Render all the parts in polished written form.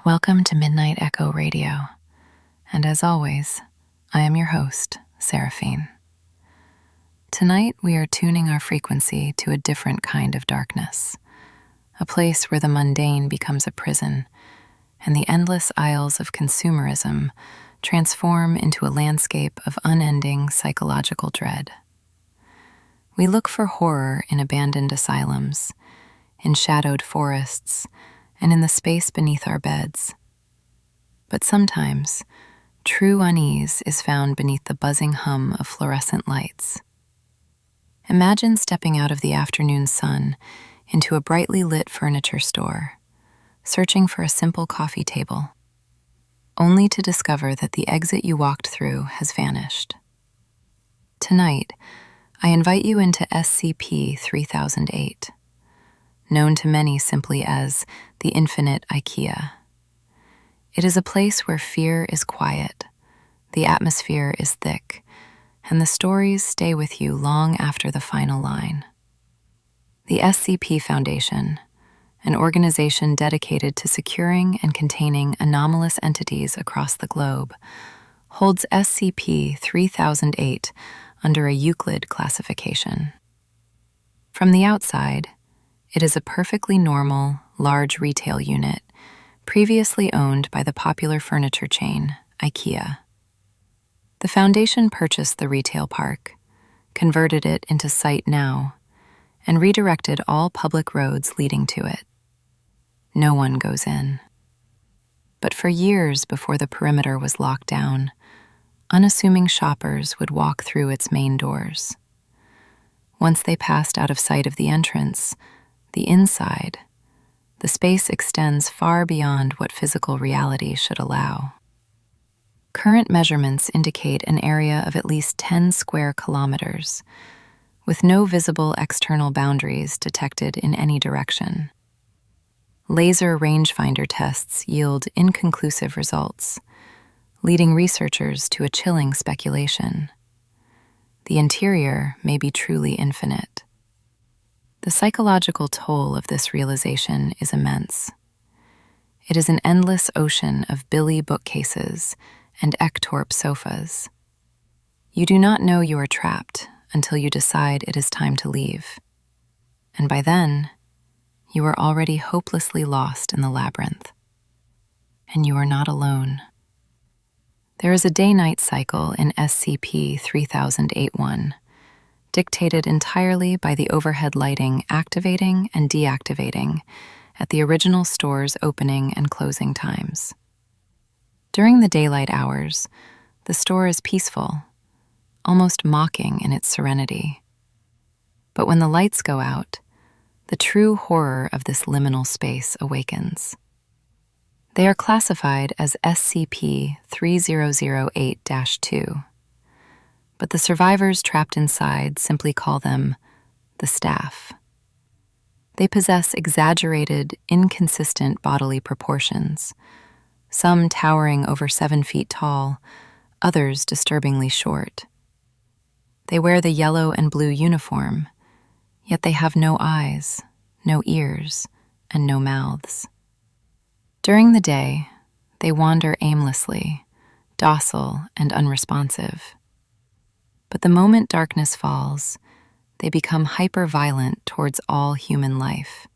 Welcome to Midnight Echo Radio, and as always, I am your host, Seraphine. Tonight we are tuning our frequency to a different kind of darkness, a place where the mundane becomes a prison, and the endless aisles of consumerism transform into a landscape of unending psychological dread. We look for horror in abandoned asylums, in shadowed forests, and in the space beneath our beds. But sometimes, true unease is found beneath the buzzing hum of fluorescent lights. Imagine stepping out of the afternoon sun into a brightly lit furniture store, searching for a simple coffee table, only to discover that the exit you walked through has vanished. Tonight, I invite you into SCP-3008, known to many simply as the Infinite IKEA. It is a place where fear is quiet, the atmosphere is thick, and the stories stay with you long after the final line. The SCP Foundation, an organization dedicated to securing and containing anomalous entities across the globe, holds SCP-3008 under a Euclid classification. From the outside, it is a perfectly normal, large retail unit previously owned by the popular furniture chain, IKEA. The Foundation purchased the retail park, converted it into Site Now, and redirected all public roads leading to it. No one goes in. But for years before the perimeter was locked down, unassuming shoppers would walk through its main doors. Once they passed out of sight of the entrance, the inside, the space extends far beyond what physical reality should allow. Current measurements indicate an area of at least 10 square kilometers, with no visible external boundaries detected in any direction. Laser rangefinder tests yield inconclusive results, leading researchers to a chilling speculation. The interior may be truly infinite. The psychological toll of this realization is immense. It is an endless ocean of Billy bookcases and Ektorp sofas. You do not know you are trapped until you decide it is time to leave. And by then, you are already hopelessly lost in the labyrinth. And you are not alone. There is a day-night cycle in SCP-3008-1, dictated entirely by the overhead lighting activating and deactivating at the original store's opening and closing times. During the daylight hours, the store is peaceful, almost mocking in its serenity. But when the lights go out, the true horror of this liminal space awakens. They are classified as SCP-3008-2. But the survivors trapped inside simply call them the staff. They possess exaggerated, inconsistent bodily proportions, some towering over 7 feet tall, others disturbingly short. They wear the yellow and blue uniform, yet they have no eyes, no ears, and no mouths. During the day, they wander aimlessly, docile and unresponsive. But the moment darkness falls, they become hyper-violent towards all human life.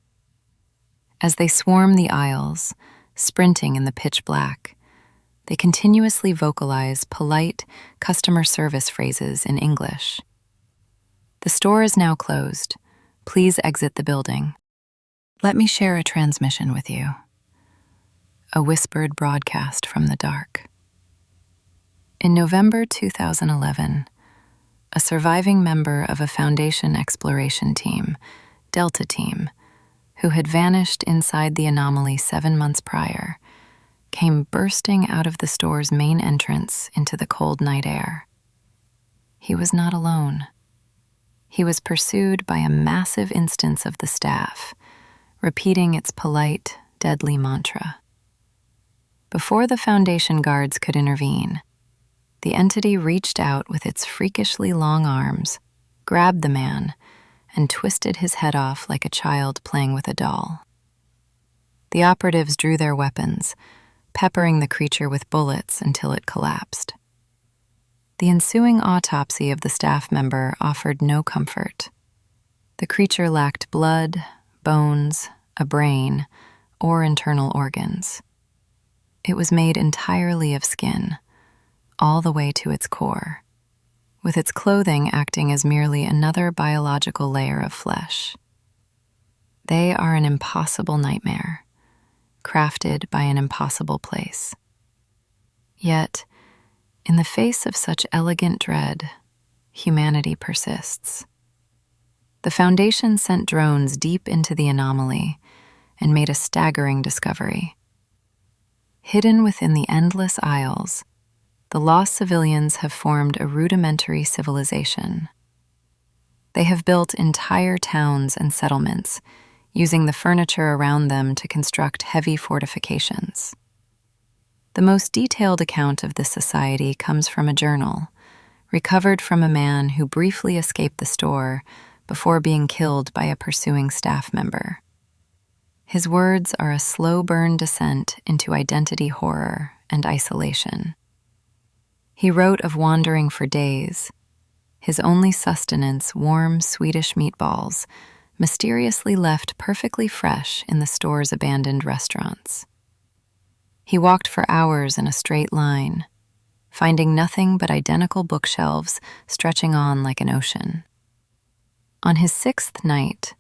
As they swarm the aisles, sprinting in the pitch black, they continuously vocalize polite customer service phrases in English. The store is now closed. Please exit the building. Let me share a transmission with you. A whispered broadcast from the dark. In November 2011, a surviving member of a Foundation exploration team, Delta Team, who had vanished inside the anomaly 7 months prior, came bursting out of the store's main entrance into the cold night air. He was not alone. He was pursued by a massive instance of the staff, repeating its polite, deadly mantra. Before the Foundation guards could intervene, the entity reached out with its freakishly long arms, grabbed the man, and twisted his head off like a child playing with a doll. The operatives drew their weapons, peppering the creature with bullets until it collapsed. The ensuing autopsy of the staff member offered no comfort. The creature lacked blood, bones, a brain, or internal organs. It was made entirely of skin, all the way to its core, with its clothing acting as merely another biological layer of flesh. They are an impossible nightmare, crafted by an impossible place. Yet, in the face of such elegant dread, humanity persists. The Foundation sent drones deep into the anomaly and made a staggering discovery. Hidden within the endless aisles, the lost civilians have formed a rudimentary civilization. They have built entire towns and settlements, using the furniture around them to construct heavy fortifications. The most detailed account of this society comes from a journal, recovered from a man who briefly escaped the store before being killed by a pursuing staff member. His words are a slow burn descent into identity horror and isolation. He wrote of wandering for days, his only sustenance warm Swedish meatballs, mysteriously left perfectly fresh in the store's abandoned restaurants. He walked for hours in a straight line, finding nothing but identical bookshelves stretching on like an ocean. On his 6th night,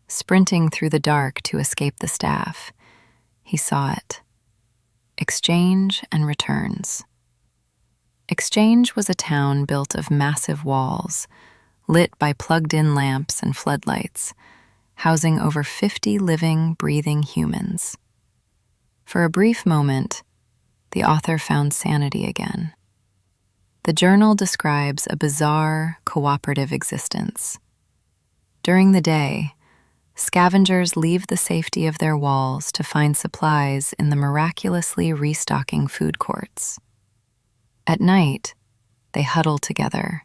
sprinting through the dark to escape the staff, he saw it. Exchange and Returns. Exchange was a town built of massive walls, lit by plugged-in lamps and floodlights, housing over 50 living, breathing humans. For a brief moment, the author found sanity again. The journal describes a bizarre, cooperative existence. During the day, scavengers leave the safety of their walls to find supplies in the miraculously restocking food courts. At night, they huddle together,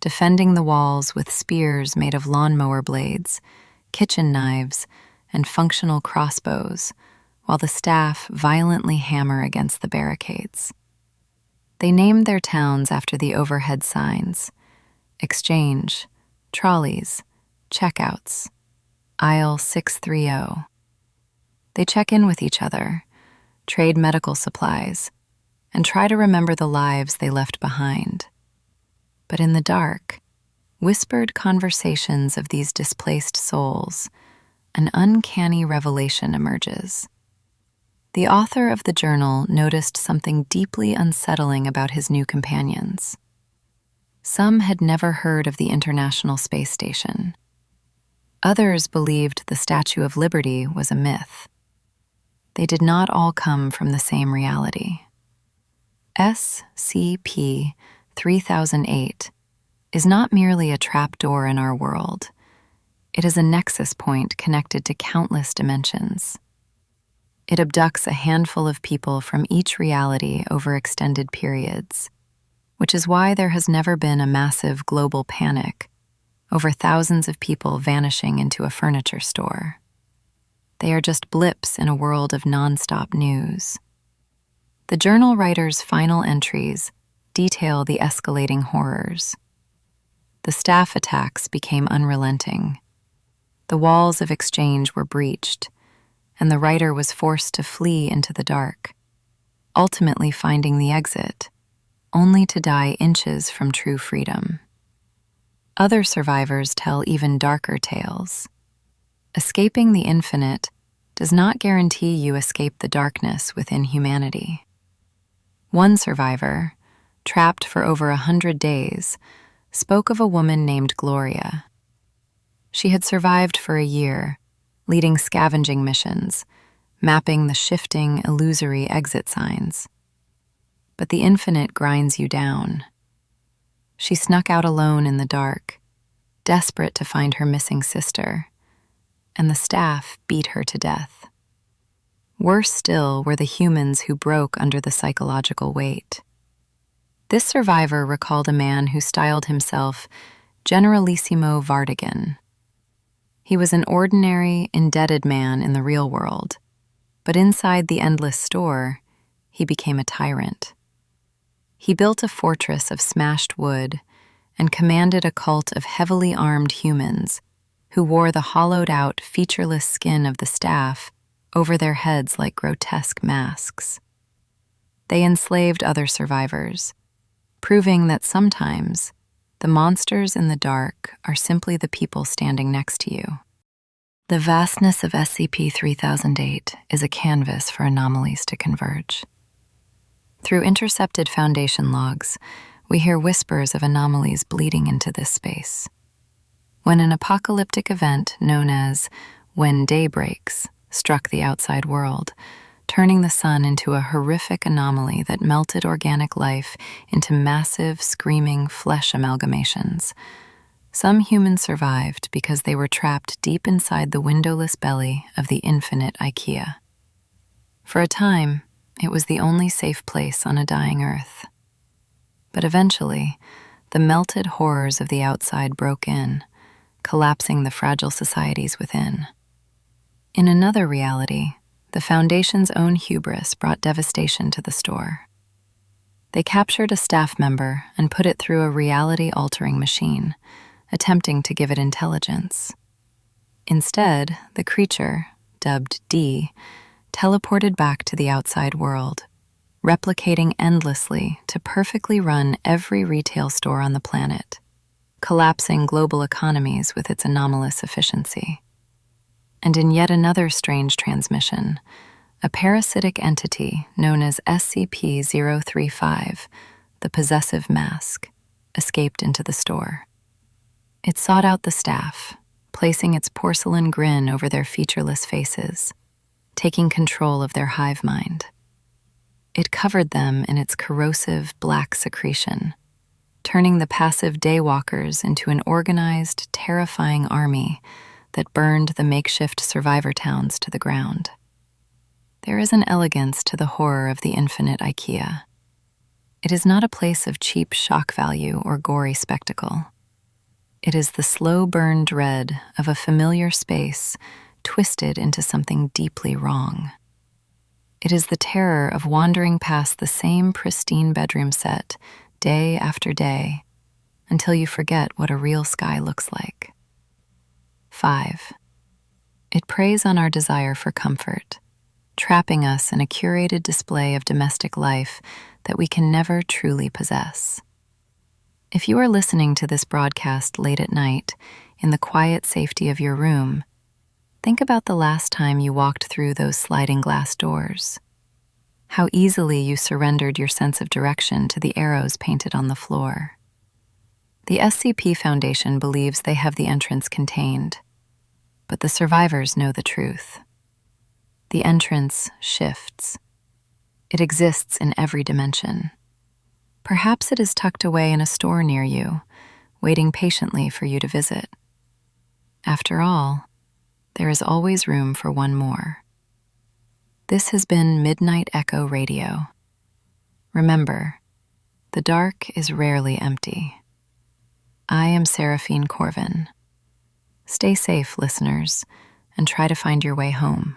defending the walls with spears made of lawnmower blades, kitchen knives, and functional crossbows, while the staff violently hammer against the barricades. They named their towns after the overhead signs: Exchange, Trolleys, Checkouts, Aisle 630. They check in with each other, trade medical supplies, and try to remember the lives they left behind. But in the dark, whispered conversations of these displaced souls, an uncanny revelation emerges. The author of the journal noticed something deeply unsettling about his new companions. Some had never heard of the International Space Station. Others believed the Statue of Liberty was a myth. They did not all come from the same reality. SCP-3008 is not merely a trapdoor in our world. It is a nexus point connected to countless dimensions. It abducts a handful of people from each reality over extended periods, which is why there has never been a massive global panic over thousands of people vanishing into a furniture store. They are just blips in a world of nonstop news. The journal writer's final entries detail the escalating horrors. The staff attacks became unrelenting. The walls of Exchange were breached, and the writer was forced to flee into the dark, ultimately finding the exit, only to die inches from true freedom. Other survivors tell even darker tales. Escaping the infinite does not guarantee you escape the darkness within humanity. One survivor, trapped for over 100 days, spoke of a woman named Gloria. She had survived for a year, leading scavenging missions, mapping the shifting, illusory exit signs. But the infinite grinds you down. She snuck out alone in the dark, desperate to find her missing sister, and the staff beat her to death. Worse still were the humans who broke under the psychological weight. This survivor recalled a man who styled himself Generalissimo Vartigan. He was an ordinary, indebted man in the real world, but inside the endless store, he became a tyrant. He built a fortress of smashed wood and commanded a cult of heavily armed humans who wore the hollowed-out, featureless skin of the staff over their heads like grotesque masks. They enslaved other survivors, proving that sometimes the monsters in the dark are simply the people standing next to you. The vastness of SCP-3008 is a canvas for anomalies to converge. Through intercepted Foundation logs, we hear whispers of anomalies bleeding into this space. When an apocalyptic event known as "when day breaks" struck the outside world, turning the sun into a horrific anomaly that melted organic life into massive, screaming flesh amalgamations, some humans survived because they were trapped deep inside the windowless belly of the Infinite IKEA. For a time, it was the only safe place on a dying Earth. But eventually, the melted horrors of the outside broke in, collapsing the fragile societies within. In another reality, the Foundation's own hubris brought devastation to the store. They captured a staff member and put it through a reality-altering machine, attempting to give it intelligence. Instead, the creature, dubbed D, teleported back to the outside world, replicating endlessly to perfectly run every retail store on the planet, collapsing global economies with its anomalous efficiency. And in yet another strange transmission, a parasitic entity known as SCP-035, the possessive mask, escaped into the store. It sought out the staff, placing its porcelain grin over their featureless faces, taking control of their hive mind. It covered them in its corrosive black secretion, turning the passive daywalkers into an organized, terrifying army that burned the makeshift survivor towns to the ground. There is an elegance to the horror of the Infinite IKEA. It is not a place of cheap shock value or gory spectacle. It is the slow burn dread of a familiar space twisted into something deeply wrong. It is the terror of wandering past the same pristine bedroom set day after day until you forget what a real sky looks like. 5. It preys on our desire for comfort, trapping us in a curated display of domestic life that we can never truly possess. If you are listening to this broadcast late at night, in the quiet safety of your room, think about the last time you walked through those sliding glass doors. How easily you surrendered your sense of direction to the arrows painted on the floor. The SCP Foundation believes they have the entrance contained, but the survivors know the truth. The entrance shifts. It exists in every dimension. Perhaps it is tucked away in a store near you, waiting patiently for you to visit. After all, there is always room for one more. This has been Midnight Echo Radio. Remember, the dark is rarely empty. I am Seraphine Corvin. Stay safe, listeners, and try to find your way home.